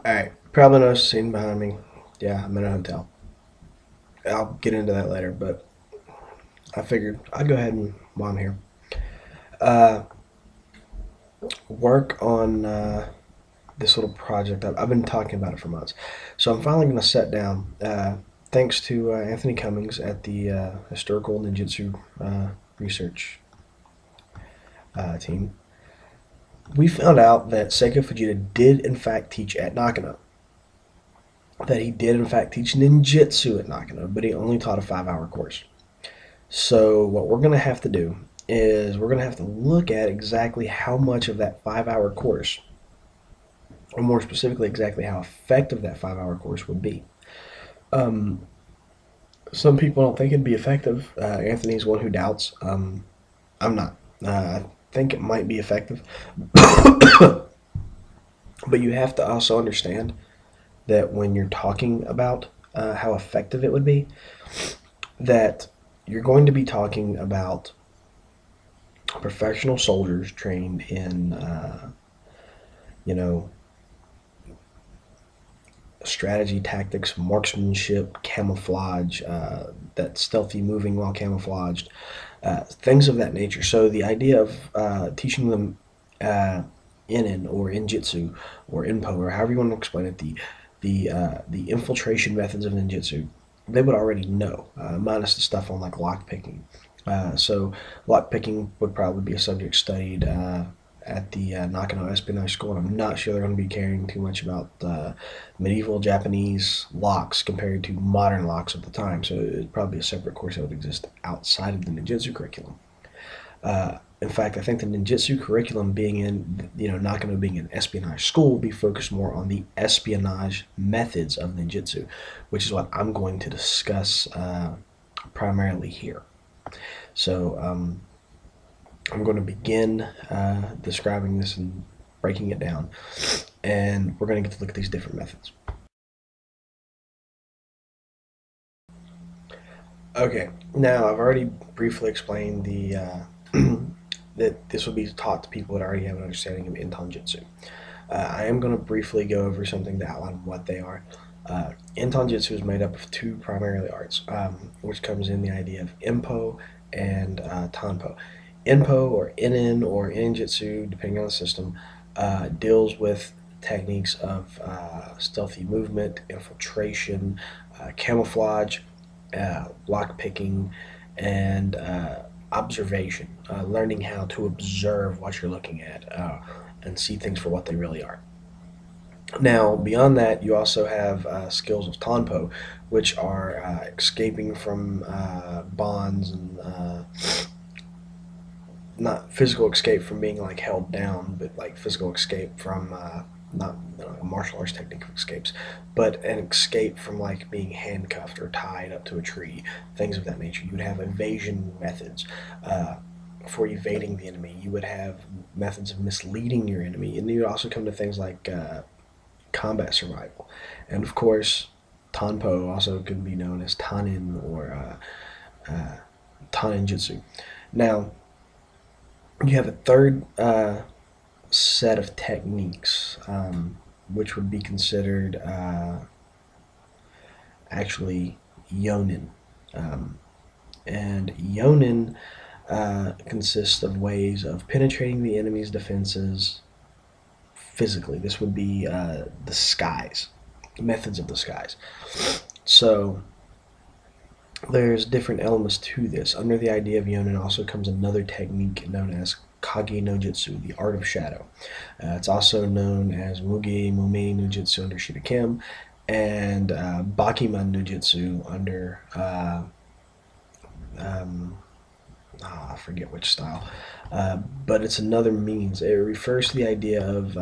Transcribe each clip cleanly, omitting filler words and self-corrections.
Alright, probably noticed a scene behind me. Yeah, I'm in a hotel. I'll get into that later, but I figured I'd go ahead and while I'm here. Uh, work on this little project. I've been talking about it for months. So I'm finally going to sit down. Thanks to Anthony Cummings at the Historical Ninjutsu Research team, we found out that Seiko Fujita did in fact teach at Nakano. That he did in fact teach ninjutsu at Nakano, but he only taught a 5 hour course. So what we're going to have to do is we're going to have to look at exactly how much of that 5 hour course, or more specifically, exactly how effective that 5 hour course would be. Um, some people don't think it'd be effective. Anthony's one who doubts. I'm not. I think it might be effective, but you have to also understand that when you're talking about how effective it would be, that you're going to be talking about professional soldiers trained in, you know, strategy, tactics, marksmanship, camouflage, that stealthy moving while camouflaged, things of that nature. So the idea of teaching them inin or injitsu or inpo or however you want to explain it, the infiltration methods of ninjutsu, they would already know, minus the stuff on like lock picking. So lock picking would probably be a subject studied at the Nakano Espionage School, and I'm not sure they're going to be caring too much about medieval Japanese locks compared to modern locks of the time. So it'd probably be a separate course that would exist outside of the ninjutsu curriculum. In fact, I think the ninjutsu curriculum being in, Nakano being an espionage school, will be focused more on the espionage methods of ninjutsu, which is what I'm going to discuss primarily here. So I'm going to begin describing this and breaking it down, and we're going to get to look at these different methods. Okay, now I've already briefly explained the that this will be taught to people that already have an understanding of Inton I am going to briefly go over something to outline what they are. Inton Jitsu is made up of two primarily arts, which comes in the idea of Impo and Tanpo. Inpo or Inin or Injitsu, depending on the system, deals with techniques of stealthy movement, infiltration, camouflage, lock picking, and observation, learning how to observe what you're looking at and see things for what they really are. Now, beyond that, you also have skills of Tanpo, which are escaping from bonds and not physical escape from being like held down, but like physical escape from not a martial arts technique of escapes, but an escape from like being handcuffed or tied up to a tree, things of that nature. You would have evasion methods. For evading the enemy, you would have methods of misleading your enemy, and you would also come to things like combat survival. And of course, Tanpo also could be known as Tanin or Tanin Jutsu. Now, you have a third set of techniques, which would be considered actually Yonin. Um, and Yonin consists of ways of penetrating the enemy's defenses physically. This would be disguise, methods of disguise. So there's different elements to this. Under the idea of Yonin also comes another technique known as Kage no Jutsu, the art of shadow. It's also known as Muge Mume no Jutsu under Shirakem, and Bakiman no Jutsu under um, I forget which style, but it's another means. It refers to the idea of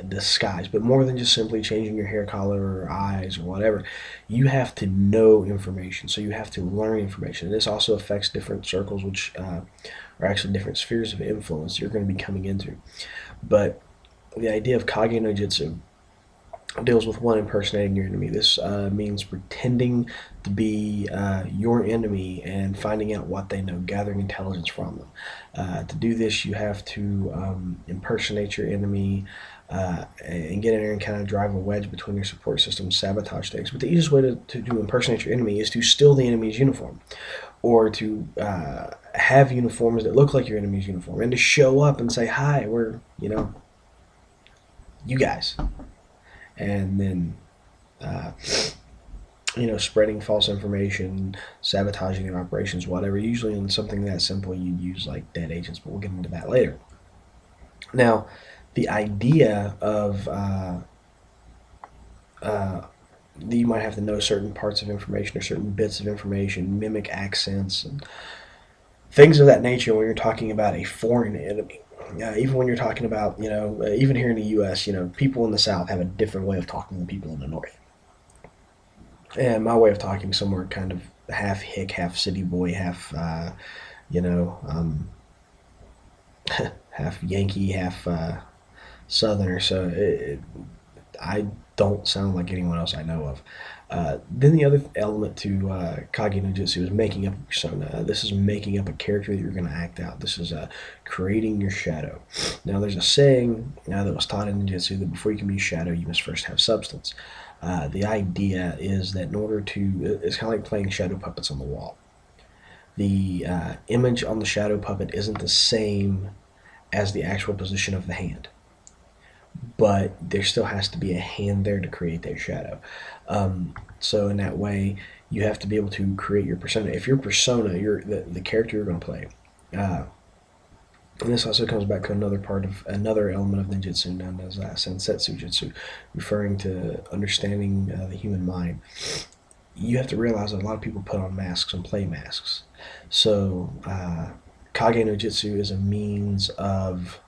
disguise, but more than just simply changing your hair color or eyes or whatever. You have to know information, so you have to learn information. And this also affects different circles, which are actually different spheres of influence you're going to be coming into. But the idea of Kage no Jitsu deals with one, impersonating your enemy. This means pretending to be your enemy and finding out what they know, gathering intelligence from them. To do this, you have to impersonate your enemy and get in there and kind of drive a wedge between your support system, sabotage things. But the easiest way to impersonate your enemy is to steal the enemy's uniform, or to have uniforms that look like your enemy's uniform, and to show up and say, "Hi, we're you guys," and then spreading false information, sabotaging their operations, whatever. Usually in something that simple, you'd use like dead agents, but we'll get into that later. Now, the idea of you might have to know certain parts of information or certain bits of information, mimic accents and things of that nature when you're talking about a foreign enemy. Even when you're talking about, even here in the U.S., people in the South have a different way of talking than people in the North. And my way of talking somewhere kind of half hick, half city boy, half, you know, um, half Yankee, half Southerner. So I don't sound like anyone else I know of. Then the other element to Kage no Jutsu is making up a persona. This is making up a character that you're going to act out. This is creating your shadow. Now, there's a saying that was taught in Ninjutsu that before you can be a shadow, you must first have substance. The idea is that in order to, it's kind of like playing shadow puppets on the wall. The image on the shadow puppet isn't the same as the actual position of the hand, but there still has to be a hand there to create that shadow. So in that way, you have to be able to create your persona. If your persona, the character you're going to play, and this also comes back to another element of ninjutsu known as sensetsu jutsu, referring to understanding the human mind. You have to realize that a lot of people put on masks and play masks. So Kage no Jutsu is a means of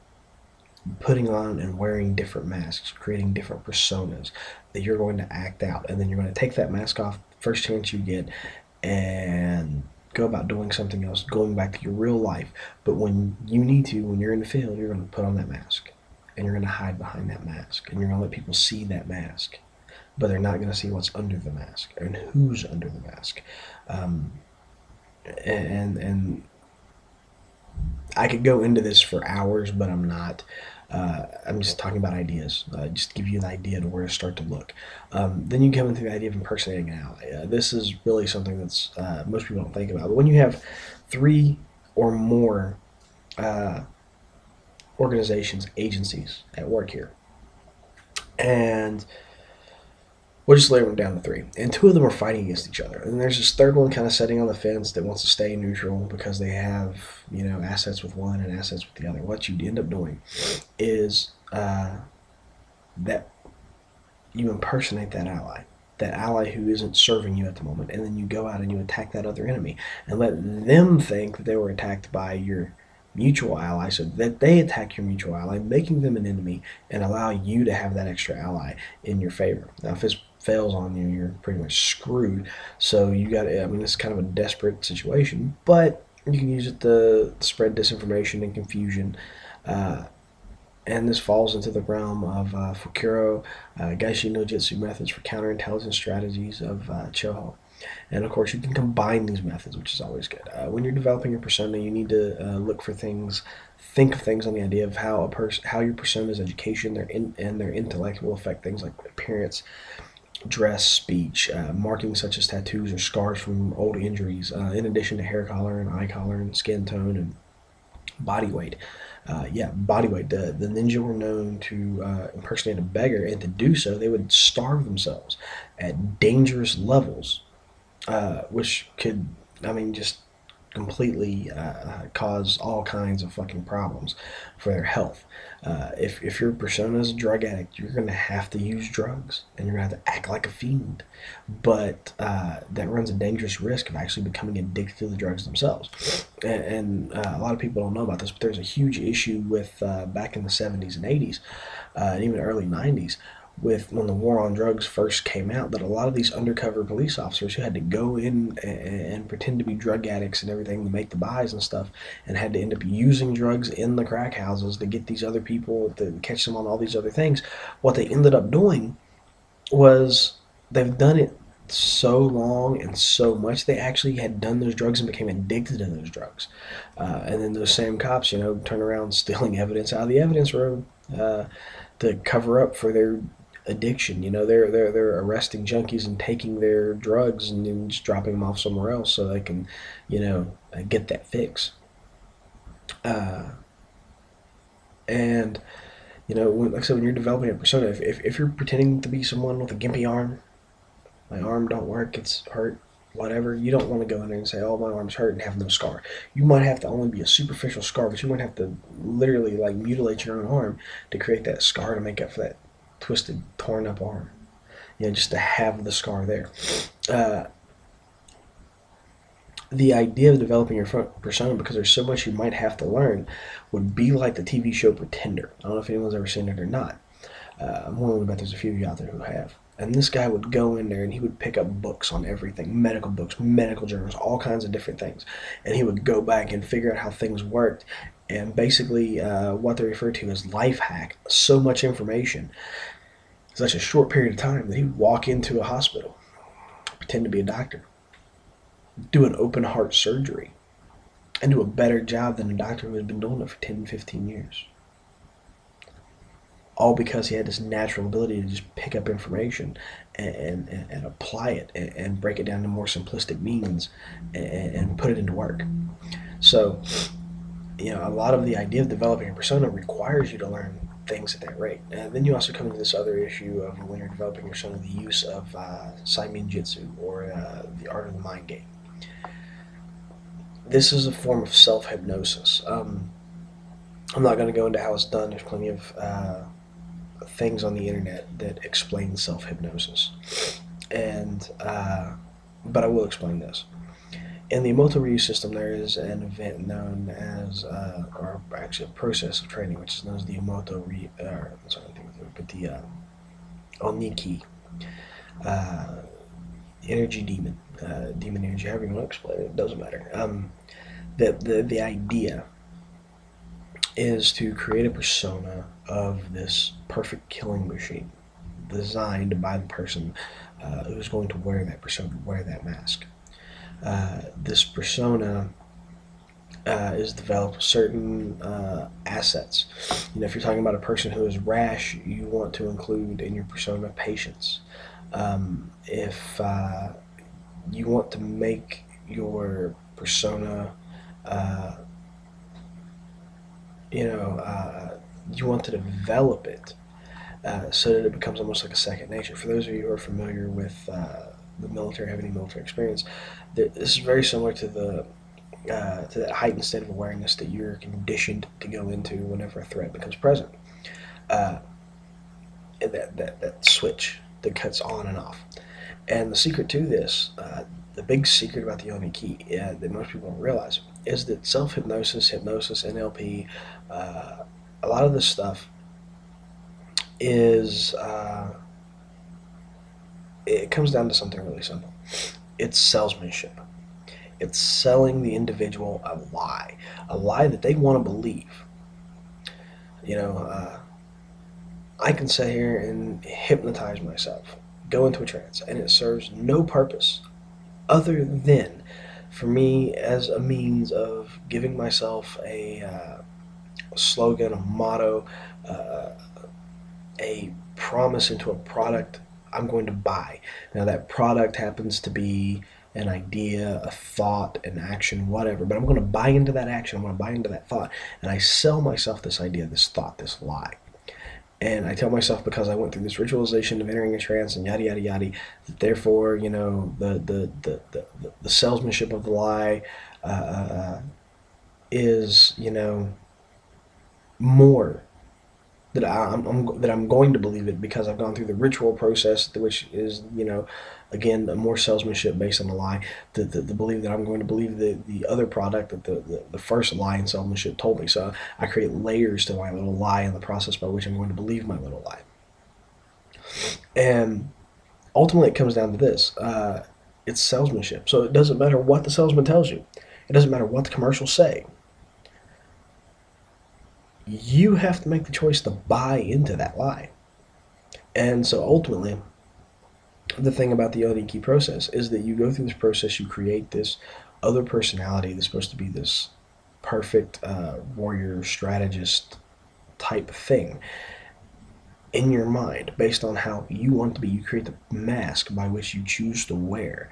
putting on and wearing different masks, creating different personas that you're going to act out, and then you're going to take that mask off first chance you get and go about doing something else, going back to your real life. But when you need to, when you're in the field, you're going to put on that mask, and you're going to hide behind that mask, and you're going to let people see that mask, but they're not going to see what's under the mask and who's under the mask. And I could go into this for hours, but I'm not. I'm just talking about ideas, just to give you an idea to where to start to look. Then you come into the idea of impersonating an ally. This is really something that's most people don't think about. But when you have 3 or more organizations, agencies at work here, and we'll just lay them down to 3. And 2 of them are fighting against each other. And there's this third one kind of sitting on the fence that wants to stay neutral because they have, assets with one and assets with the other. What you end up doing is that you impersonate that ally who isn't serving you at the moment, and then you go out and you attack that other enemy and let them think that they were attacked by your mutual ally, so that they attack your mutual ally, making them an enemy, and allow you to have that extra ally in your favor. Now, if this fails on you, you're pretty much screwed. So you got to, it's kind of a desperate situation, but you can use it to spread disinformation and confusion. And this falls into the realm of Fukuro, Gaeshi no Jutsu methods for counterintelligence strategies of Choho. And of course, you can combine these methods, which is always good. When you're developing your persona, you need to look for things, think of things on the idea of how your persona's education, and their intellect will affect things like appearance, dress, speech, markings such as tattoos or scars from old injuries, in addition to hair color and eye color and skin tone and body weight. Body weight. The ninja were known to impersonate a beggar, and to do so, they would starve themselves at dangerous levels, which could, just completely cause all kinds of fucking problems for their health. If your persona is a drug addict, you're going to have to use drugs, and you're going to have to act like a fiend. But that runs a dangerous risk of actually becoming addicted to the drugs themselves. And a lot of people don't know about this, but there's a huge issue with back in the 70s and 80s, and even early 90s, with when the war on drugs first came out, that a lot of these undercover police officers who had to go in and pretend to be drug addicts and everything to make the buys and stuff, and had to end up using drugs in the crack houses to get these other people, to catch them on all these other things. What they ended up doing was they've done it so long and so much they actually had done those drugs and became addicted to those drugs. And then those same cops, turn around stealing evidence out of the evidence room to cover up for their addiction. They're arresting junkies and taking their drugs and then just dropping them off somewhere else so they can, get that fix. Uh, and like I said, when you're developing a persona, if you're pretending to be someone with a gimpy arm, my arm don't work, it's hurt, whatever, you don't want to go in there and say, oh, my arm's hurt and have no scar. You might have to only be a superficial scar, but you might have to literally like mutilate your own arm to create that scar to make up for that twisted, torn up arm. Just to have the scar there. Uh, the idea of developing your persona, because there's so much you might have to learn, would be like the TV show Pretender. I don't know if anyone's ever seen it or not. I'm willing to bet there's a few of you out there who have. And this guy would go in there and he would pick up books on everything, medical books, medical journals, all kinds of different things. And he would go back and figure out how things worked. And basically, what they refer to as life hack, so much information, such a short period of time that he'd walk into a hospital, pretend to be a doctor, do an open heart surgery, and do a better job than a doctor who had been doing it for 10, 15 years. All because he had this natural ability to just pick up information and apply it and break it down to more simplistic means and put it into work. So, a lot of the idea of developing a persona requires you to learn things at that rate. And then you also come into this other issue of when you're developing your persona, the use of Ninjutsu, or the art of the mind game. This is a form of self-hypnosis. I'm not going to go into how it's done. There's plenty of things on the internet that explain self-hypnosis, and but I will explain this. In the Emoto Ryu system, there is an event known as, or actually a process of training, which is known as the Emoto Ryu, sorry, but the Oniki, uh, energy demon, demon energy, however you want to explain it, it doesn't matter. The idea is to create a persona of this perfect killing machine designed by the person who's going to wear that persona, wear that mask. This persona is developed with certain assets. If you're talking about a person who is rash, you want to include in your persona patience. If you want to make your persona, you want to develop it so that it becomes almost like a second nature. For those of you who are familiar with the military, have any military experience, this is very similar to that heightened state of awareness that you're conditioned to go into whenever a threat becomes present. That switch that cuts on and off. And the secret to this, the big secret about the Oniki that most people don't realize, is that self-hypnosis, hypnosis, NLP, a lot of this stuff is, it comes down to something really simple. It's salesmanship. It's selling the individual a lie that they want to believe. I can sit here and hypnotize myself, go into a trance, and it serves no purpose other than for me as a means of giving myself a slogan, a motto, uh, a promise into a product I'm going to buy. Now, that product happens to be an idea, a thought, an action, whatever, but I'm going to buy into that action, I'm going to buy into that thought, and I sell myself this idea, this thought, this lie. And I tell myself, because I went through this ritualization of entering a trance and yada yada yada, that therefore, the salesmanship of the lie is, more that I'm going to believe it because I've gone through the ritual process, which is, again, a more salesmanship based on the lie. The belief that I'm going to believe the other product that the first lie in salesmanship told me. So I create layers to my little lie in the process by which I'm going to believe my little lie. And ultimately, it comes down to this: it's salesmanship. So it doesn't matter what the salesman tells you. It doesn't matter what the commercials say. You have to make the choice to buy into that lie. And so ultimately, the thing about the Oniki process is that you go through this process, you create this other personality that's supposed to be this perfect warrior strategist type thing in your mind based on how you want to be. You create the mask by which you choose to wear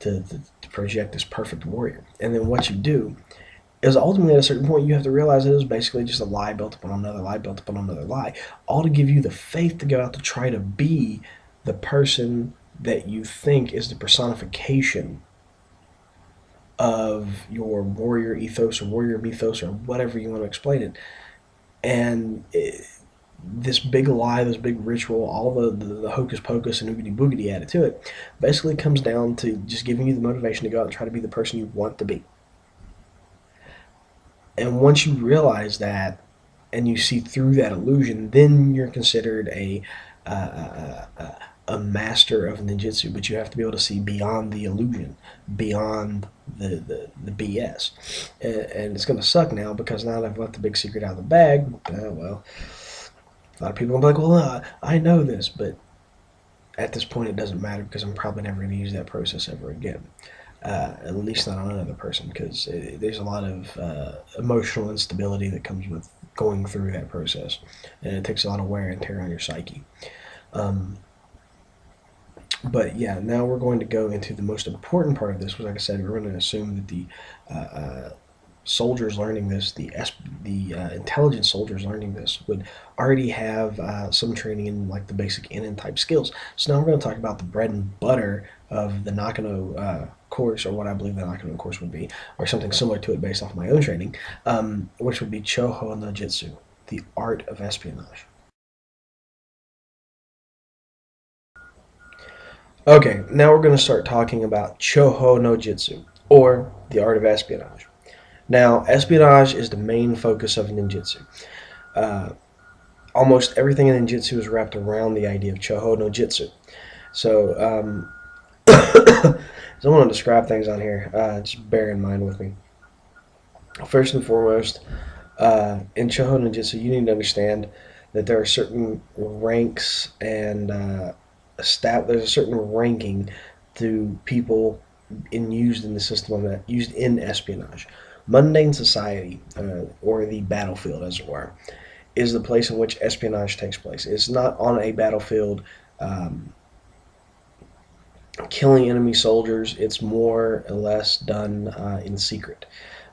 to project this perfect warrior. And then what you do is ultimately at a certain point you have to realize it is basically just a lie built upon another lie built upon another lie, all to give you the faith to go out to try to be the person that you think is the personification of your warrior ethos or warrior mythos or whatever you want to explain it. And this big lie, this big ritual, all the hocus pocus and oogity boogity added to it, basically comes down to just giving you the motivation to go out and try to be the person you want to be. And once you realize that and you see through that illusion, then you're considered a master of ninjutsu. But you have to be able to see beyond the illusion, beyond the BS. And it's going to suck now because now that I've let the big secret out of the bag, well, a lot of people are going to be like, well, I know this, but at this point it doesn't matter because I'm probably never going to use that process ever again. At least not on another person, because there's a lot of emotional instability that comes with going through that process, and it takes a lot of wear and tear on your psyche. But yeah, now we're going to go into the most important part of this, which, like I said, we're going to assume that the soldiers learning this, the intelligent soldiers learning this, would already have some training in like the basic Inen type skills. So now we're going to talk about the bread and butter of the Nakano course, or what I believe the Nakano course would be, or something similar to it based off my own training, which would be Choho no Jitsu, the art of espionage. Okay, now we're going to start talking about Choho no Jitsu, or the art of espionage. Now, espionage is the main focus of ninjutsu. Uh, Almost everything in ninjutsu is wrapped around the idea of Choho no Jitsu. So, so I want to describe things on here. Just bear in mind with me. First and foremost, in Choho no Jitsu, you need to understand that there are certain ranks and there's a certain ranking to people used in the system of used in espionage. Mundane society, or the battlefield, as it were, is the place in which espionage takes place. It's not on a battlefield killing enemy soldiers. It's more or less done in secret.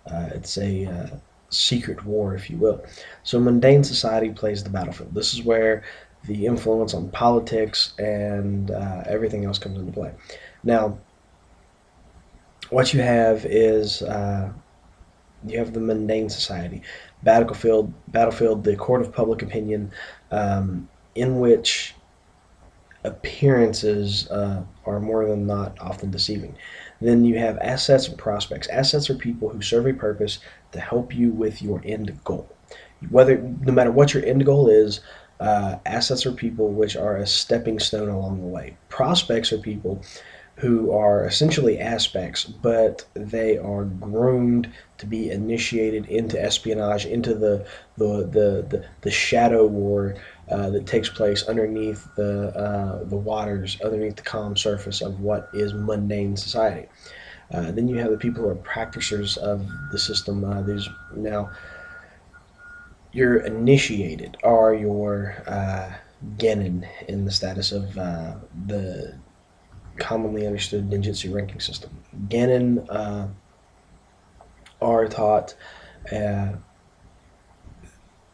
It's a secret war, if you will. So mundane society plays the battlefield. This is where the influence on politics and everything else comes into play. Now, what you have is you have the mundane society, battlefield, the court of public opinion, in which appearances are more than not often deceiving. Then you have assets and prospects. Assets are people who serve a purpose to help you with your end goal. No matter what your end goal is, assets are people which are a stepping stone along the way. Prospects are people who are essentially aspects, but they are groomed to be initiated into espionage, into the shadow war that takes place underneath the waters, underneath the calm surface of what is mundane society. Then you have the people who are practitioners of the system. Now your initiated are your genin in the status of the commonly understood ninjutsu ranking system. Genin are taught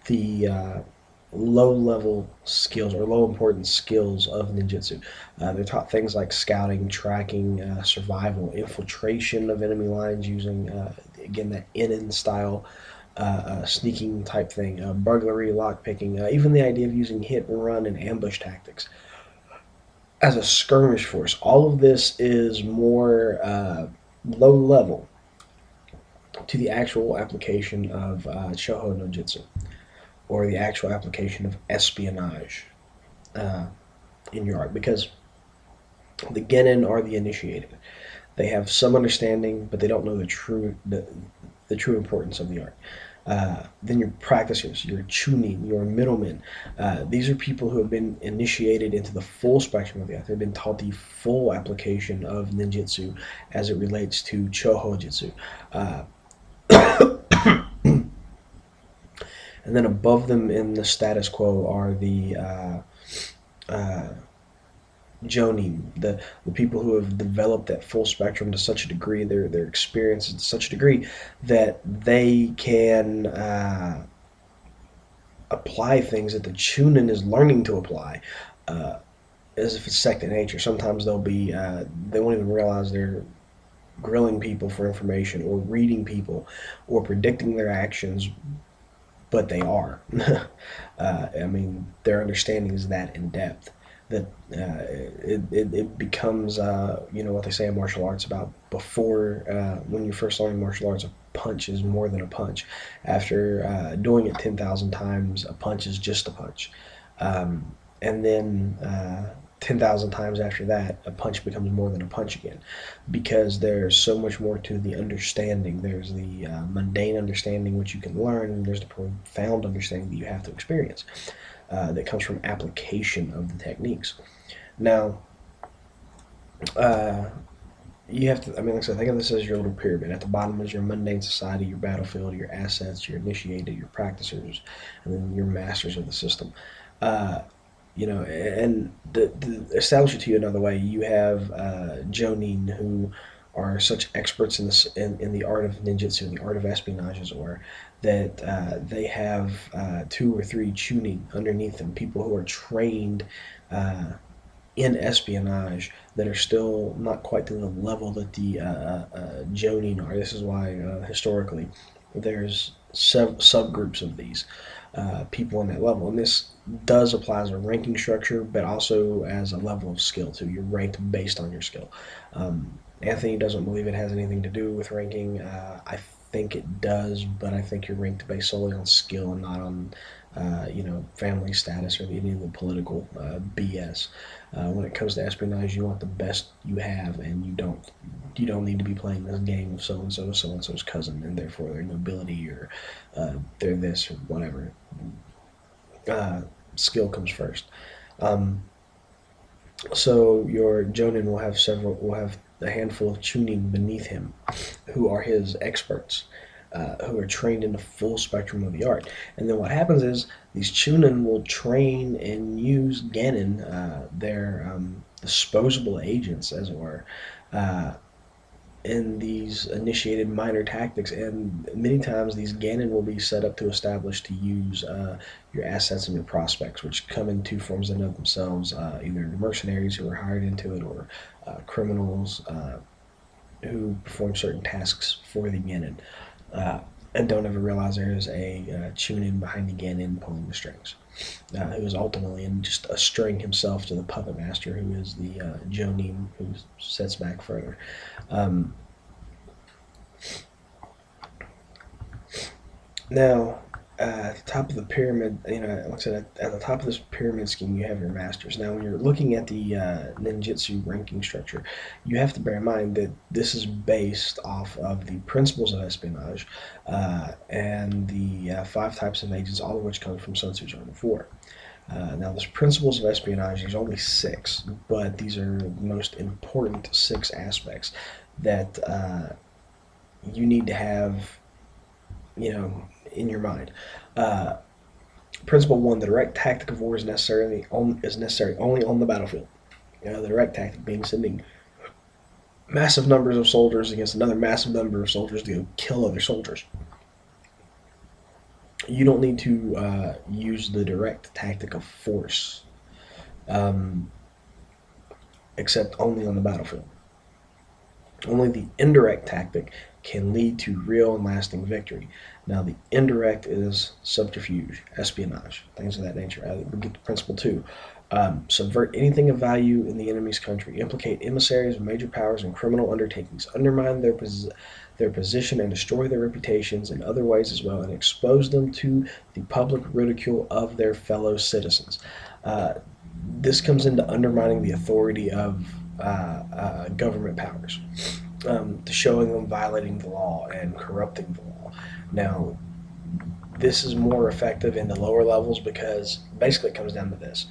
the low-level skills or low-importance skills of ninjutsu. They're taught things like scouting, tracking, survival, infiltration of enemy lines using, again, that Inen style sneaking type thing, burglary, lockpicking, even the idea of using hit and run and ambush tactics as a skirmish force. All of this is more low level to the actual application of Choho no Jitsu, or the actual application of espionage in your art, because the genin are the initiated. They have some understanding, but they don't know the true importance of the art. Then your practitioners, your chunin, your middlemen. These are people who have been initiated into the full spectrum of the art. They've been taught the full application of ninjutsu as it relates to choho jitsu. Uh, and then above them in the status quo are the uh, jonin, the people who have developed that full spectrum to such a degree, their experiences to such a degree that they can apply things that the chunin is learning to apply, uh, as if it's second nature. Sometimes they won't even realize they're grilling people for information or reading people or predicting their actions, but they are. I mean, their understanding is that in depth that it becomes, what they say in martial arts about before, when you're first learning martial arts, a punch is more than a punch. After doing it 10,000 times, a punch is just a punch. And then 10,000 times after that, a punch becomes more than a punch again, because there's so much more to the understanding. There's the mundane understanding, which you can learn, and there's the profound understanding that you have to experience, that comes from application of the techniques. Now, you have to, I mean, like I said, think of this as your little pyramid. At the bottom is your mundane society, your battlefield, your assets, your initiated, your practicers, and then your masters of the system. Uh, and the establish it to you another way. You have Jonin, who are such experts in the art of ninjutsu, the art of espionage, as it were, that they have 2 or 3 chunin underneath them, people who are trained in espionage that are still not quite to the level that the Jonin are. This is why historically there's subgroups of these people in that level, and this does apply as a ranking structure, but also as a level of skill too. You're ranked based on your skill. Anthony doesn't believe it has anything to do with ranking. I think it does, but I think you're ranked based solely on skill and not on family status or any of the political BS. When it comes to espionage, you want the best you have, and you don't need to be playing this game of so and so's cousin, and therefore their nobility or they're this or whatever. Skill comes first. Um, so your Jonin will have a handful of chunin beneath him, who are his experts, who are trained in the full spectrum of the art. And then what happens is these chunin will train and use genin, their disposable agents, as it were, uh, in these initiated minor tactics, and many times these genin will be set up to establish to use your assets and your prospects, which come in 2 forms in of themselves, either mercenaries who are hired into it, or criminals who perform certain tasks for the genin, and don't ever realize there is a chunin behind the genin pulling the strings, who is ultimately in just a string himself to the puppet master, who is the jonin, who sets back further. Um, Now, at the top of the pyramid, like I said, at the top of this pyramid scheme, you have your masters. Now, when you're looking at the ninjutsu ranking structure, you have to bear in mind that this is based off of the principles of espionage, and the 5 types of agents, all of which come from Sun Tzu's Art of War. Now, there's principles of espionage. There's only 6, but these are the most important 6 aspects that you need to have, in your mind. Uh, Principle 1: the direct tactic of war is necessary only on the battlefield. The direct tactic being sending massive numbers of soldiers against another massive number of soldiers to go kill other soldiers. You don't need to use the direct tactic of force, um, except only on the battlefield. Only the indirect tactic can lead to real and lasting victory. Now, the indirect is subterfuge, espionage, things of that nature. We get to principle 2. Subvert anything of value in the enemy's country. Implicate emissaries of major powers in criminal undertakings. Undermine their position and destroy their reputations in other ways as well, and expose them to the public ridicule of their fellow citizens. This comes into undermining the authority of government powers, to showing them violating the law and corrupting the law. Now, This is more effective in the lower levels because basically it comes down to this.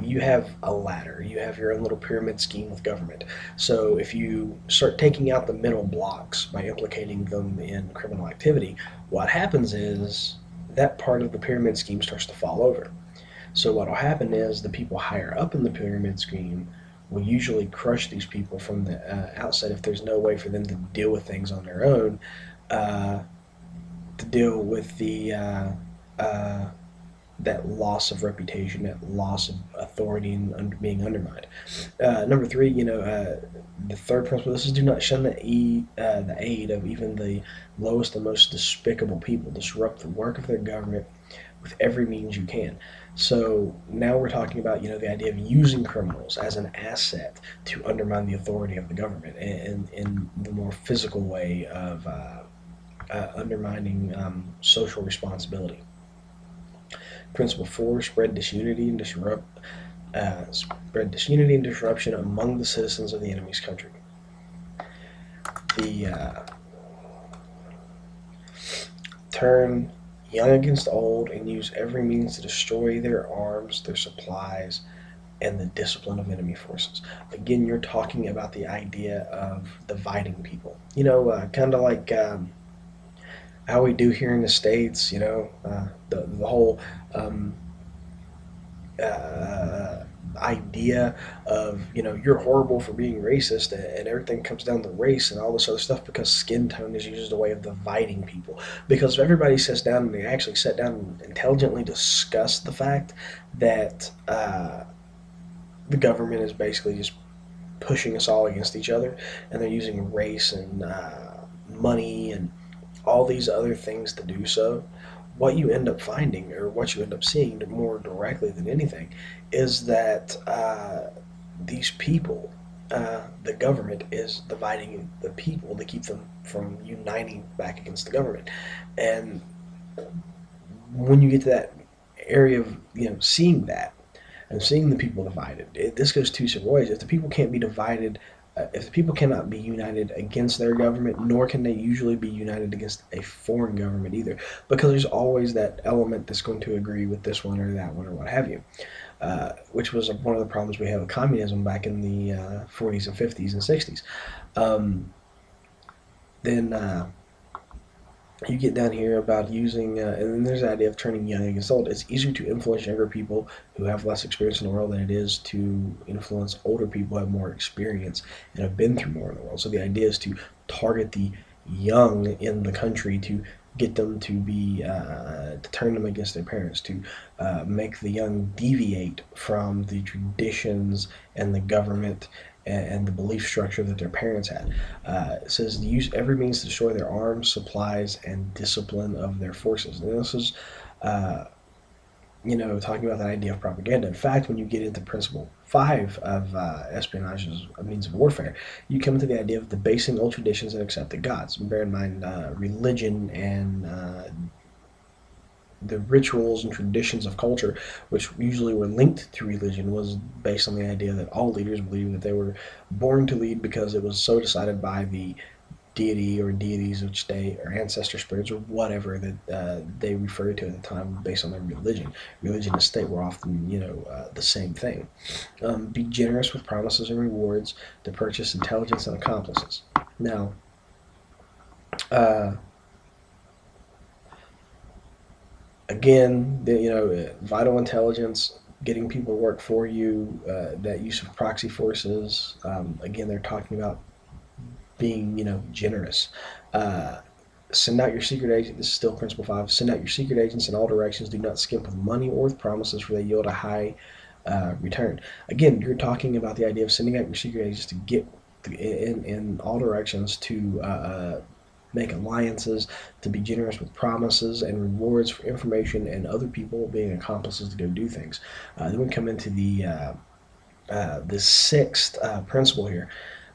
You have a ladder, you have your own little pyramid scheme with government. So if you start taking out the middle blocks by implicating them in criminal activity, what happens is that part of the pyramid scheme starts to fall over. So what will happen is the people higher up in the pyramid scheme will usually crush these people from the outset if there's no way for them to deal with things on their own, uh, to deal with the uh, that loss of reputation, that loss of authority, and being undermined. Number three, the third principle. This is do not shun the aid of even the lowest and most despicable people. Disrupt the work of their government with every means you can. So now we're talking about the idea of using criminals as an asset to undermine the authority of the government, and in the more physical way of undermining social responsibility. Principle four: spread disunity and disruption among the citizens of the enemy's country. The turn young against old and use every means to destroy their arms, their supplies, and the discipline of enemy forces. Again, you're talking about the idea of dividing people. Kind of like how we do here in the states. The whole um, uh, idea of you're horrible for being racist, and everything comes down to race and all this other stuff because skin tone is used as a way of dividing people. Because if everybody sits down and they actually sit down and intelligently discuss the fact that the government is basically just pushing us all against each other, and they're using race and money and all these other things to do so, what you end up finding, or what you end up seeing more directly than anything, is that these people, the government is dividing the people to keep them from uniting back against the government. And when you get to that area of seeing that and seeing the people divided, this goes two separate ways. If the people can't be divided, if the people cannot be united against their government, nor can they usually be united against a foreign government either, because there's always that element that's going to agree with this one or that one or what have you, which was one of the problems we had with communism back in the 40s and 50s and 60s. Then you get down here about using, and then there's the idea of turning young against old. It's easier to influence younger people who have less experience in the world than it is to influence older people who have more experience and have been through more in the world. So the idea is to target the young in the country, to get them to be, to turn them against their parents, to make the young deviate from the traditions and the government and the belief structure that their parents had. It says to use every means to destroy their arms, supplies, and discipline of their forces. And this is, uh, talking about that idea of propaganda. In fact, when you get into principle five of espionage as a means of warfare, you come to the idea of debasing old traditions and accepted gods. And bear in mind, religion and the rituals and traditions of culture, which usually were linked to religion, was based on the idea that all leaders believed that they were born to lead because it was so decided by the deity or deities which they, or ancestor spirits or whatever that they referred to at the time based on their religion. Religion and state were often, the same thing. Be generous with promises and rewards to purchase intelligence and accomplices. Now, uh, again, vital intelligence, getting people to work for you, that use of proxy forces. Again, they're talking about being, generous. Uh, Send out your secret agent. This is still principle five. Send out your secret agents in all directions. Do not skimp with money or with promises, for they yield a high return. Again, you're talking about the idea of sending out your secret agents to get in all directions, to make alliances, to be generous with promises and rewards for information, and other people being accomplices to go do things. Then we come into the sixth principle here,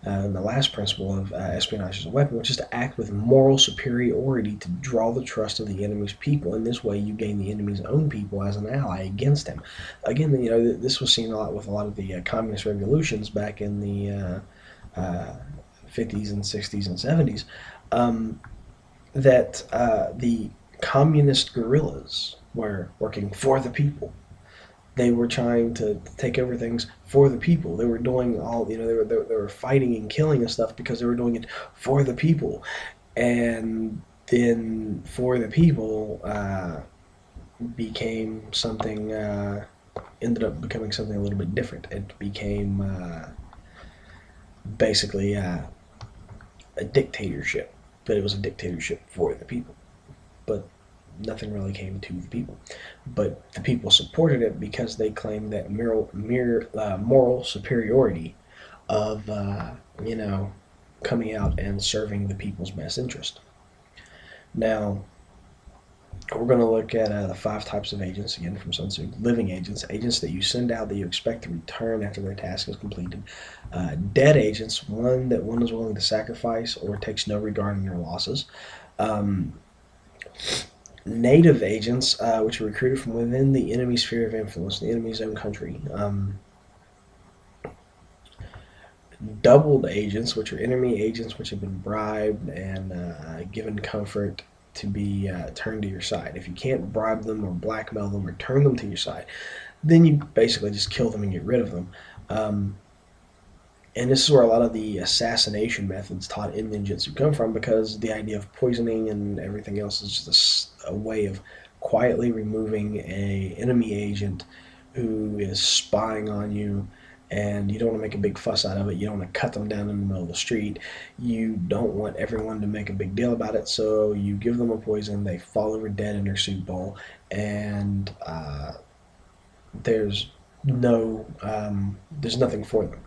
the last principle of espionage as a weapon, which is to act with moral superiority to draw the trust of the enemy's people. In this way, you gain the enemy's own people as an ally against him. Again, this was seen a lot with a lot of the communist revolutions back in the 50s and 60s and 70s. Um, that the communist guerrillas were working for the people. They were trying to take over things for the people. They were doing all, they were fighting and killing and stuff because they were doing it for the people. And then for the people became something, ended up becoming something a little bit different. It became basically a dictatorship, but it was a dictatorship for the people. But nothing really came to the people. But the people supported it because they claimed that moral superiority of, coming out and serving the people's best interest. Now, we're going to look at the 5 types of agents, again from Sun Tzu. Living agents, agents that you send out that you expect to return after their task is completed. Dead agents, one that one is willing to sacrifice or takes no regard in their losses. Um, Native agents, which are recruited from within the enemy sphere of influence, the enemy's own country. Doubled agents, which are enemy agents which have been bribed and given comfort to be turned to your side. If you can't bribe them or blackmail them or turn them to your side, then you basically just kill them and get rid of them. Um, and this is where a lot of the assassination methods taught in ninjutsu come from, because the idea of poisoning and everything else is just a way of quietly removing a enemy agent who is spying on you, and you don't want to make a big fuss out of it. You don't want to cut them down in the middle of the street. You don't want everyone to make a big deal about it, so you give them a poison, they fall over dead in their soup bowl, and there's there's nothing for them.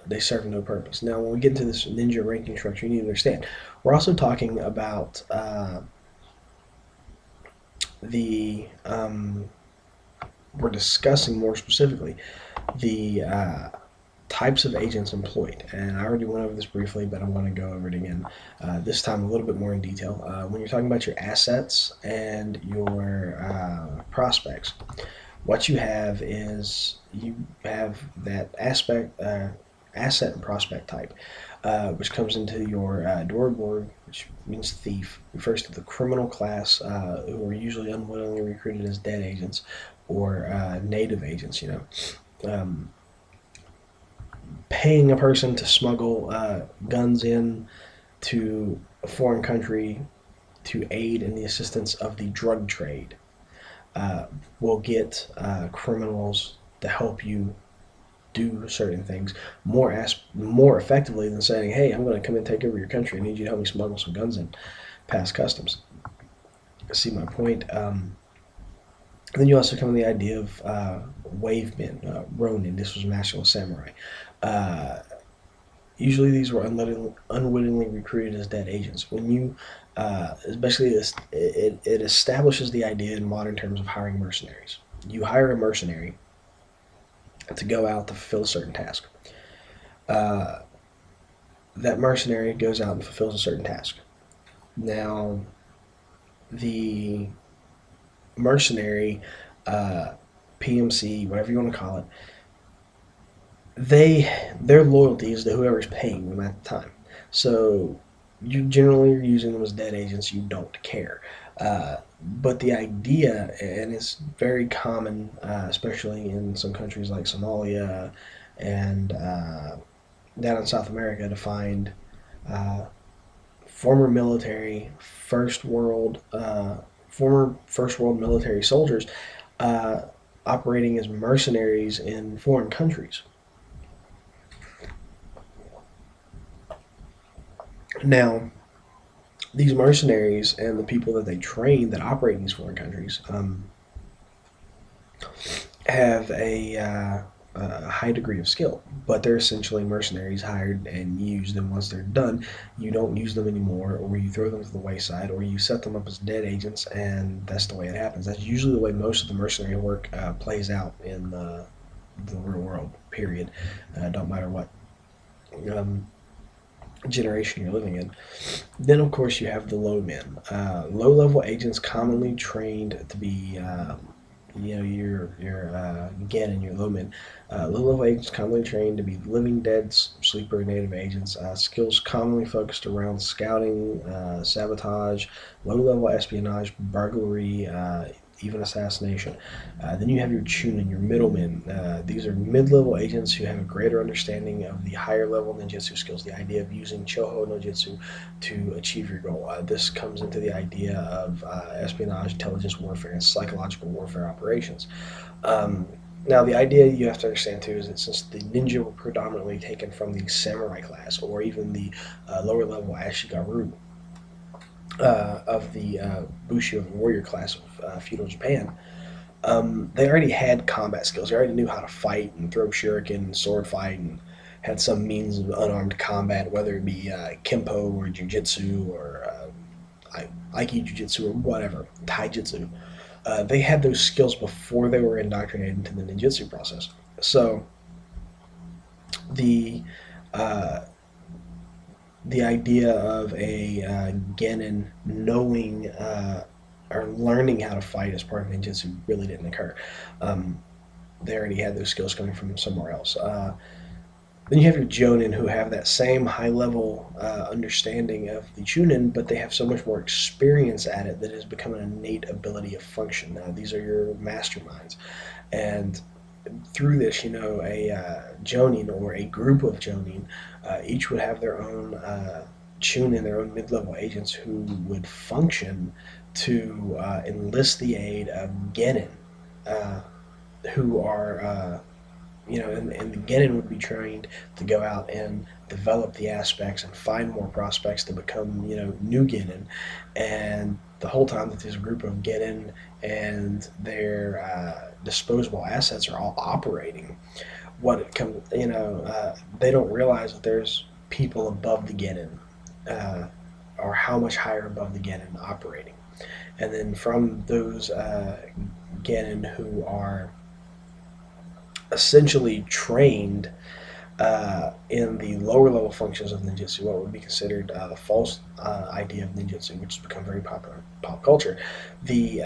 They serve no purpose. Now, when we get into this ninja ranking structure, you need to understand we're also talking about the we're discussing more specifically the types of agents employed. And I already went over this briefly, but I'm going to go over it again, this time a little bit more in detail. When you're talking about your assets and your prospects, what you have is you have that asset and prospect type, which comes into your door board, which means thief, refers to the criminal class, who are usually unwillingly recruited as dead agents or native agents. Paying a person to smuggle guns in to a foreign country to aid in the assistance of the drug trade will get criminals to help you do certain things more effectively than saying, "Hey, I'm going to come and take over your country. I need you to help me smuggle some guns in past customs." See my point? Then you also come to the idea of wave men, Ronin. This was masculine samurai. Uh, Usually these were unwittingly recruited as dead agents. When you, especially this, it establishes the idea in modern terms of hiring mercenaries. You hire a mercenary to go out to fulfill a certain task. Uh, that mercenary goes out and fulfills a certain task. Now, the mercenary, uh, PMC, whatever you want to call it, their loyalty is to whoever's paying them at the time. So you generally are using them as dead agents. You don't care. But the idea, and it's very common, especially in some countries like Somalia and down in South America, to find uh, former military, former first world military soldiers uh, operating as mercenaries in foreign countries. Now, these mercenaries and the people that they train that operate in these foreign countries have a high degree of skill, but they're essentially mercenaries hired and used. And once they're done, you don't use them anymore, or you throw them to the wayside, or you set them up as dead agents, and that's the way it happens. That's usually the way most of the mercenary work plays out in the real world. Period. Don't matter what Um, generation you're living in. Then, of course, you have the low men. Low level agents commonly trained to be your Genin, your Low-men. Low-level agents commonly trained to be living dead, sleeper, native agents. Skills commonly focused around scouting, sabotage, low-level espionage, burglary, even assassination. Then you have your Chunin, your middlemen. These are mid-level agents who have a greater understanding of the higher-level ninjutsu skills. The idea of using Choho no Jutsu to achieve your goal. This comes into the idea of espionage, intelligence warfare, and psychological warfare operations. Um, Now, the idea you have to understand too is that since the ninja were predominantly taken from the samurai class or even the lower level ashigaru of the Bushido warrior class of feudal Japan, they already had combat skills. They already knew how to fight and throw shuriken, sword fight, and had some means of unarmed combat, whether it be kempo or jujitsu or aiki jujitsu or whatever, taijutsu. They had those skills before they were indoctrinated into the ninjutsu process. So the uh, the idea of a genin knowing or learning how to fight as part of ninjutsu really didn't occur. Um, they already had those skills coming from somewhere else. Then you have your Jonin who have that same high level understanding of the Chunin, but they have so much more experience at it that it has become an innate ability of function. These are your masterminds. And through this, a Jonin or a group of Jonin, each would have their own Chunin, their own mid level agents who would function to enlist the aid of Genin, uh, who are and the Genin would be trained to go out and develop the aspects and find more prospects to become, new Genin. And the whole time that this group of Genin and their disposable assets are all operating, what it comes, they don't realize that there's people above the Genin, or how much higher above the Genin operating. And then from those Genin who are essentially trained in the lower level functions of ninjutsu, what would be considered the false idea of ninjutsu, which has become very popular in pop culture. The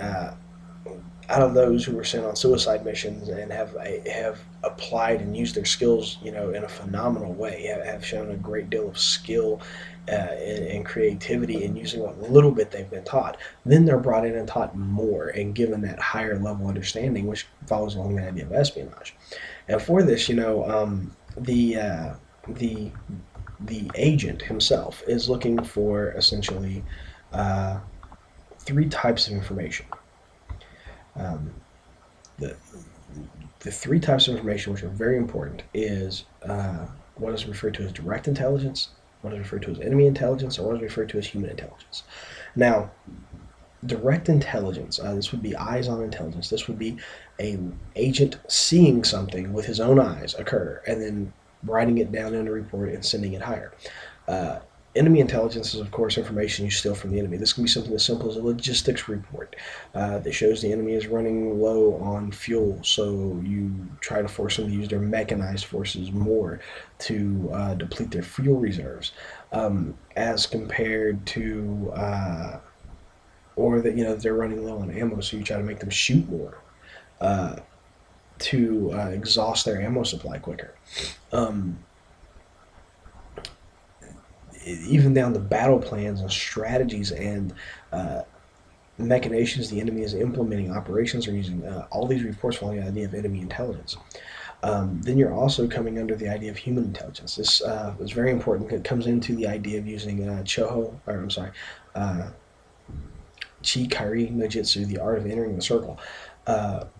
Out of those who were sent on suicide missions and have applied and used their skills, in a phenomenal way, have shown a great deal of skill and creativity in using what little bit they've been taught. Then they're brought in and taught more and given that higher level understanding, which follows along the idea of espionage. And for this, the the agent himself is looking for essentially uh, three types of information. Um, the the three types of information which are very important is what is referred to as direct intelligence, what is referred to as enemy intelligence, or what is referred to as human intelligence. Now, direct intelligence, this would be eyes-on intelligence. This would be a agent seeing something with his own eyes occur and then writing it down in a report and sending it higher. Uh, Enemy intelligence is, of course, information you steal from the enemy. This can be something as simple as a logistics report that shows the enemy is running low on fuel, so you try to force them to use their mechanized forces more to deplete their fuel reserves, as compared to, or that they're running low on ammo, so you try to make them shoot more uh, to exhaust their ammo supply quicker. Um, Even down to battle plans and strategies and uh, machinations the enemy is implementing, operations are using. All these reports fall under the idea of enemy intelligence. Then you're also coming under the idea of human intelligence. This is very important. It comes into the idea of using Choho, or I'm sorry, Chi Kairi no Jitsu, the art of entering the circle,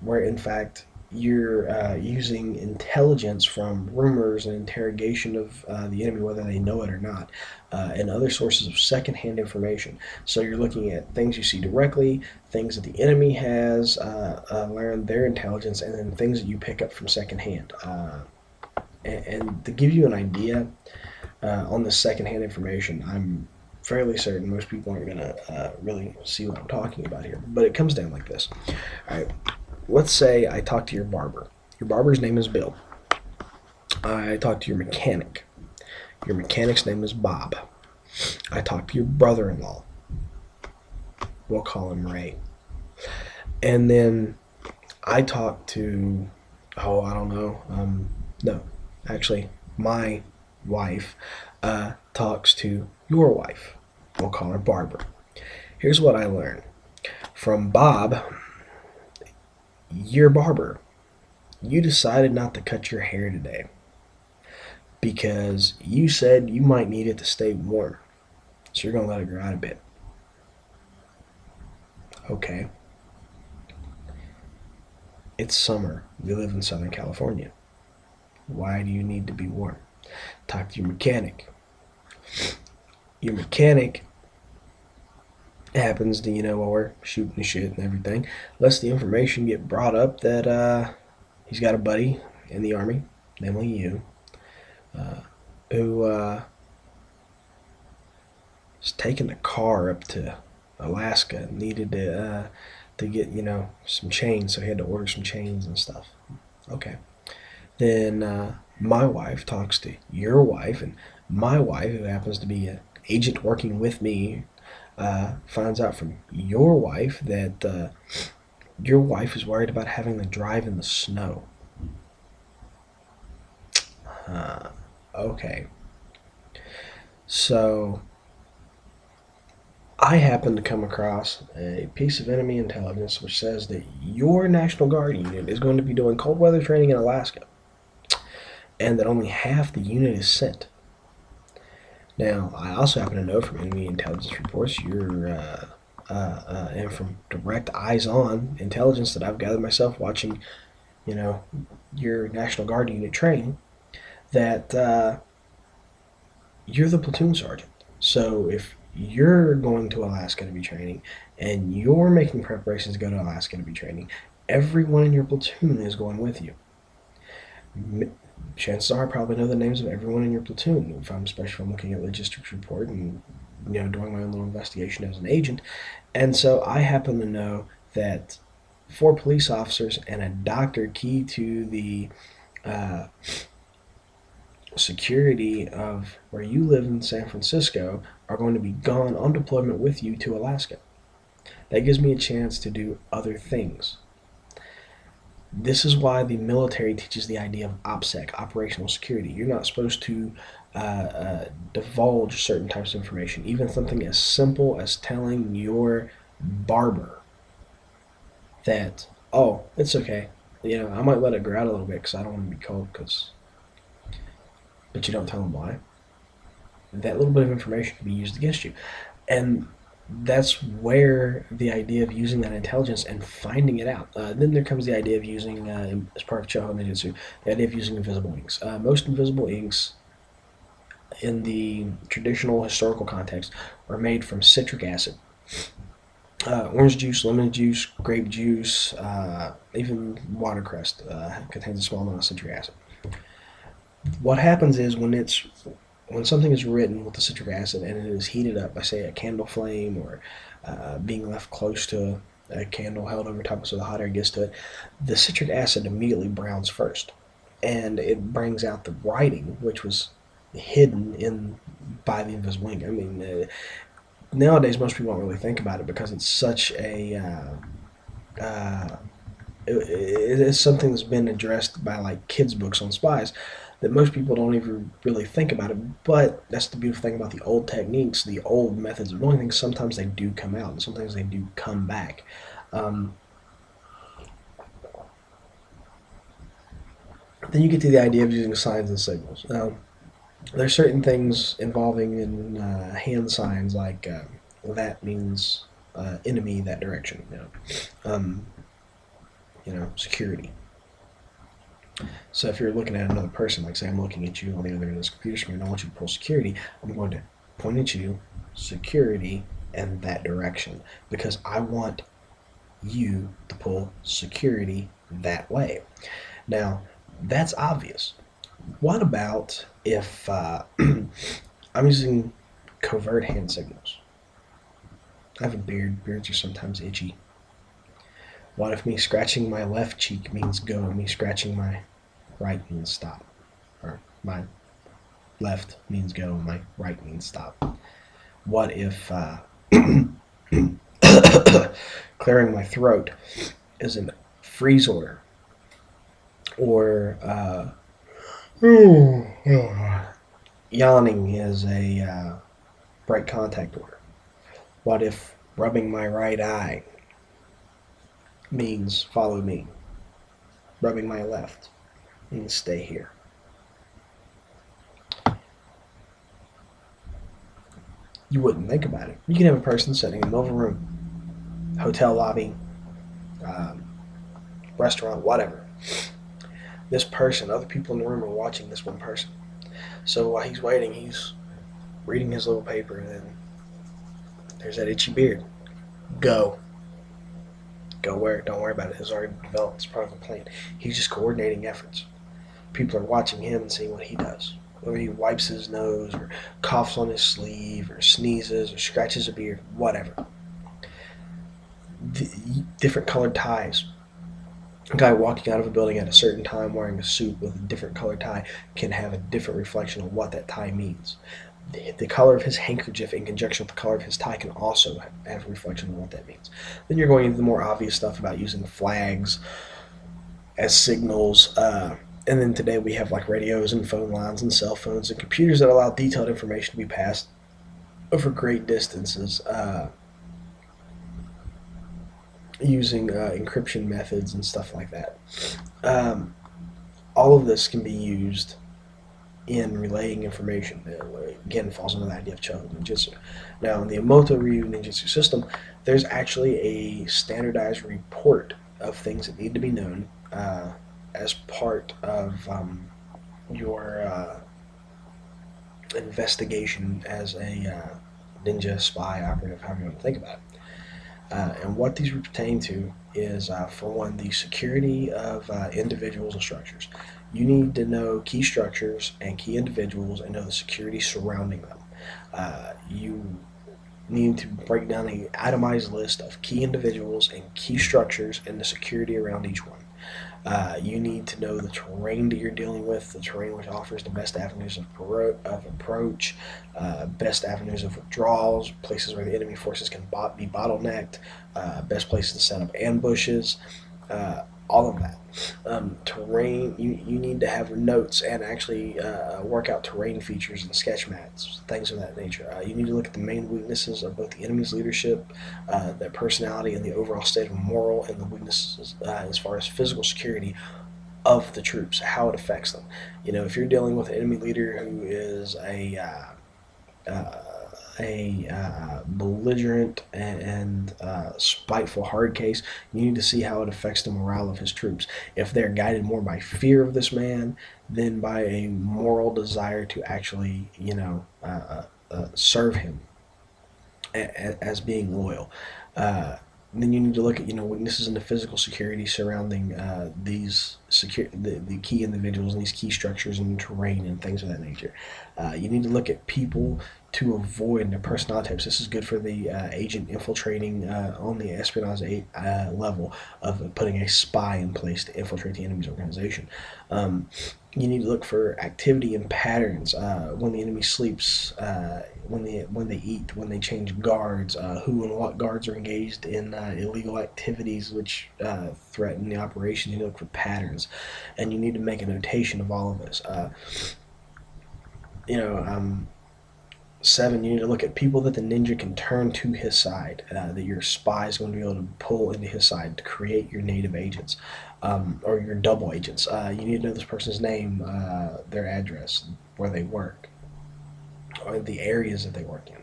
where in fact you're using intelligence from rumors and interrogation of the enemy, whether they know it or not, and other sources of secondhand information. So you're looking at things you see directly, things that the enemy has learned, their intelligence, and then things that you pick up from secondhand. And to give you an idea on the secondhand information, I'm fairly certain most people aren't going to really see what I'm talking about here, but it comes down like this. All right. Let's say I talk to your barber. Your barber's name is Bill. I talk to your mechanic. Your mechanic's name is Bob. I talk to your brother-in-law. We'll call him Ray. And then I talk to, oh, I don't know. No, actually, my wife talks to your wife. We'll call her Barbara. Here's what I learned from Bob, your barber. You decided not to cut your hair today because you said you might need it to stay warm. So you're going to let it grow out a bit. Okay. It's summer. We live in Southern California. Why do you need to be warm? Talk to your mechanic. Your mechanic happens to, while we're shooting the shit and everything, lets the information get brought up that he's got a buddy in the Army, namely you, who is taking the car up to Alaska, needed to get, some chains, so he had to order some chains and stuff. Okay. Then my wife talks to your wife, and my wife, who happens to be an agent working with me, finds out from your wife that your wife is worried about having to drive in the snow. Okay. So I happen to come across a piece of enemy intelligence which says that your National Guard unit is going to be doing cold weather training in Alaska, and that only half the unit is sent. Now, I also happen to know from enemy intelligence reports and from direct eyes-on intelligence that I've gathered myself watching, your National Guard unit train, that you're the platoon sergeant. So if you're going to Alaska to be training and you're making preparations to go to Alaska to be training, everyone in your platoon is going with you. Chances are I probably know the names of everyone in your platoon, especially if I'm looking at logistics report and doing my own little investigation as an agent. And so I happen to know that 4 police officers and a doctor key to the security of where you live in San Francisco are going to be gone on deployment with you to Alaska. That gives me a chance to do other things. This is why the military teaches the idea of OPSEC, operational security. You're not supposed to divulge certain types of information, even something as simple as telling your barber that, oh, it's okay. I might let it grow out a little bit because I don't want to be cold, but you don't tell them why. That little bit of information can be used against you. And that's where the idea of using that intelligence and finding it out. Then there comes the idea of using, as part of Choho Ninjutsu, the idea of using invisible inks. Most invisible inks in the traditional historical context are made from citric acid. Orange juice, lemon juice, grape juice, even watercress contains a small amount of citric acid. What happens is when something is written with the citric acid and it is heated up by, say, a candle flame or being left close to a candle held over top so the hot air gets to it, the citric acid immediately browns first. And it brings out the writing, which was hidden by the invisible ink. I mean, nowadays most people don't really think about it because it's such a... it's something that's been addressed by, like, kids' books on spies, that most people don't even really think about it. But that's the beautiful thing about the old techniques, the old methods of doing things. Sometimes they do come out, and sometimes they do come back. Then you get to the idea of using signs and signals. There's certain things involving in hand signs, like that means enemy, that direction. Security. So if you're looking at another person, like say I'm looking at you on the other end of this computer screen, I want you to pull security, I'm going to point at you, security, and that direction, because I want you to pull security that way. Now, that's obvious. What about if I'm using covert hand signals? I have a beard. Beards are sometimes itchy. What if me scratching my left cheek means go, and me scratching my right means stop? Or my left means go, and my right means stop? What if clearing my throat is an freeze order, or yawning is a bright contact order? What if rubbing my right eye means follow me? Rubbing my left means stay here. You wouldn't think about it. You can have a person sitting in the middle of a room, hotel lobby, um, restaurant, whatever. This person, other people in the room are watching this one person. So while he's waiting, he's reading his little paper, and then there's that itchy beard. Go. Go where? Don't worry about it. It's already developed. It's part of the plan. He's just coordinating efforts. People are watching him and seeing what he does. Whether he wipes his nose, or coughs on his sleeve, or sneezes, or scratches a beard, whatever. Different colored ties. A guy walking out of a building at a certain time wearing a suit with a different colored tie can have a different reflection of what that tie means. The color of his handkerchief in conjunction with the color of his tie can also have a reflection of what that means. Then you're going into the more obvious stuff about using flags as signals. And then today we have like radios and phone lines and cell phones and computers that allow detailed information to be passed over great distances using encryption methods and stuff like that. All of this can be used in relaying information. Again, falls under the idea of Choho Ninjutsu. Now, in the Emoto Ryu Ninjutsu system, there's actually a standardized report of things that need to be known as part of your investigation as a ninja, spy, operative, however you want to think about it. And what these pertain to is, for one, the security of individuals and structures. You need to know key structures and key individuals and know the security surrounding them. You need to break down an itemized list of key individuals and key structures and the security around each one. You need to know the terrain that you're dealing with, the terrain which offers the best avenues of approach, best avenues of withdrawals, places where the enemy forces can be bottlenecked, best places to set up ambushes, all of that. Terrain, you need to have notes and actually work out terrain features and sketch maps, things of that nature. You need to look at the main weaknesses of both the enemy's leadership, their personality, and the overall state of moral, and the weaknesses as far as physical security of the troops, how it affects them. You know, if you're dealing with an enemy leader who is a belligerent and spiteful hard case, you need to see how it affects the morale of his troops. If they're guided more by fear of this man than by a moral desire to actually, serve him as being loyal. Then you need to look at weaknesses in the physical security surrounding the key individuals and these key structures and terrain and things of that nature. You need to look at people to avoid their personality types. This is good for the agent infiltrating on the espionage level of putting a spy in place to infiltrate the enemy's organization. You need to look for activity and patterns when the enemy sleeps, when they eat, when they change guards, who and what guards are engaged in illegal activities which threaten the operation. You need to look for patterns, and you need to make a notation of all of this. 7, you need to look at people that the ninja can turn to his side, that your spy is going to be able to pull into his side to create your native agents, or your double agents. You need to know this person's name, their address, where they work, or the areas that they work in.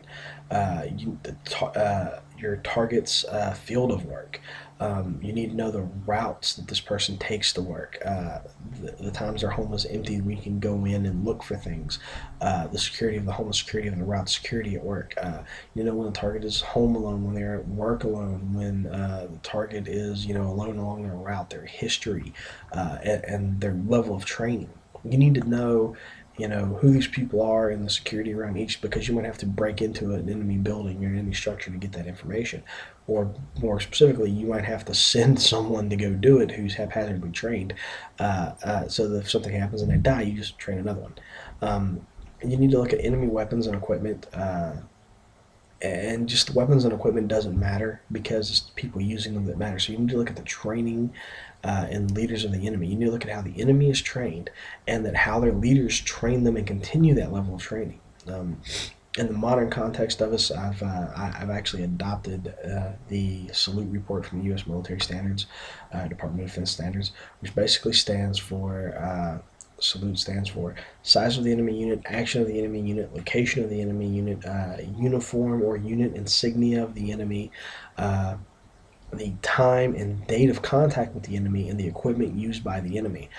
Your target's field of work. You need to know the routes that this person takes to work. The times their home is empty, we can go in and look for things. The security of the home, the security of the route, security at work. When the target is home alone, when they're at work alone, when the target is alone along their route, their history, and their level of training. You need to know who these people are and the security around each, because you might have to break into an enemy building or an enemy structure to get that information. Or more specifically, you might have to send someone to go do it who's haphazardly trained, so that if something happens and they die, you just train another one. You need to look at enemy weapons and equipment, and just the weapons and equipment doesn't matter because it's people using them that matter. So you need to look at the training and leaders of the enemy. You need to look at how the enemy is trained, and that how their leaders train them and continue that level of training. In the modern context of us, I've actually adopted the salute report from the U.S. Military Standards, Department of Defense Standards, which basically stands for salute stands for size of the enemy unit, action of the enemy unit, location of the enemy unit, uniform or unit insignia of the enemy, the time and date of contact with the enemy, and the equipment used by the enemy.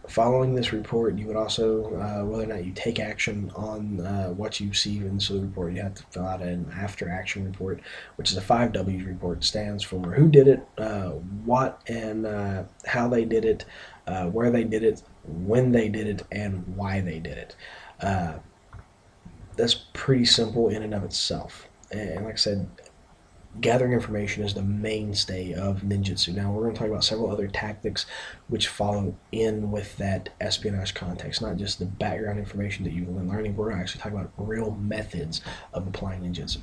Following this report, you would also, whether or not you take action on what you see in the salute report, you have to fill out an after action report, which is a 5Ws report. It stands for who did it, what and how they did it, where they did it, when they did it, and why they did it. That's pretty simple in and of itself. And like I said, gathering information is the mainstay of ninjutsu. Now we're going to talk about several other tactics which follow in with that espionage context, not just the background information that you've been learning. We're going to actually talk about real methods of applying ninjutsu.